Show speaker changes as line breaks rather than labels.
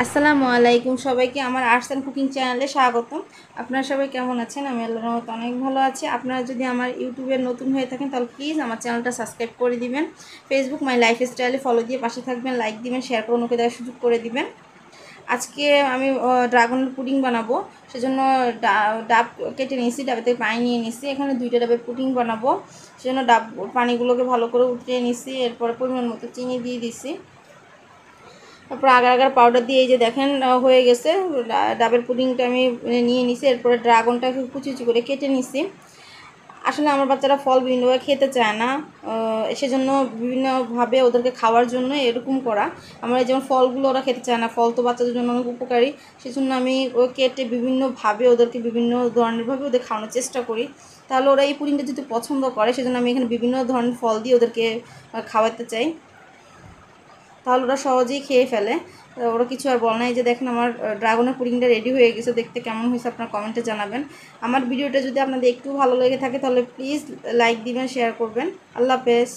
আসসালামু আলাইকুম সবাইকে আমার আর্টস অ্যান্ড কুকিং চ্যানেলে স্বাগতম। আপনারা সবাই কেমন আছেন? আমি আল্লাহর রহমতে অনেক ভালো আছি। আপনারা যদি আমার ইউটিউবে নতুন হয়ে থাকেন তাহলে প্লিজ আমার চ্যানেলটা সাবস্ক্রাইব করে দিবেন। ফেসবুক মাই লাইফস্টাইলে ফলো দিয়ে পাশে থাকবেন, লাইক দিবেন, শেয়ার করে ওকে দেওয়ার সুযোগ করে দিবেন। আজকে আমি ড্রাগনের পুডিং বানাবো, সেজন্য ডাব কেটে নিয়েছি, ডাবে থেকে পানি নিয়ে নিয়েছি। এখানে 2টা ডাবের পুডিং বানাবো, সেজন্য ডাব পানিগুলোকে ভালো করে উঠিয়ে নিয়েছি। এরপরে পরিমাণ মতো চিনি দিয়ে দিছি। তারপর আগার আগার পাউডার দিয়ে এই যে দেখেন হয়ে গেছে। ডাবের পুডিংটা আমি নিয়ে নিছি। এরপরে ড্রাগনটাকে কুচি কুচি করে কেটে নিছি। আসলে আমার বাচ্চারা ফল বিভিন্নভাবে খেতে চায় না, সেজন্য বিভিন্নভাবে ওদেরকে খাওয়ার জন্য এরকম করা। আমরা যেমন ফলগুলো ওরা খেতে চায় না, ফল তো বাচ্চাদের জন্য অনেক উপকারী, সেজন্য আমি কেটে বিভিন্নভাবে ওদেরকে বিভিন্ন ধরনেরভাবে ওদের খাওয়ানোর চেষ্টা করি। তাহলে ওরা এই পুডিংটা যদি পছন্দ করে, সেজন্য আমি এখানে বিভিন্ন ধরনের ফল দিয়ে ওদেরকে খাওয়াতে চাই, তাহলে ওরা সহজেই খেয়ে ফেলে। ওরা কিছু আর বলে না। এই যে দেখেন আমার ড্রাগনের পুডিংটা রেডি হয়ে গেছে। দেখতে কেমন হয়েছে আপনার কমেন্টে জানাবেন। আমার ভিডিওটা যদি আপনাদের একটু ভালো লেগে থাকে তাহলে প্লিজ লাইক দিবেন, শেয়ার করবেন। আল্লাহ হাফেজ।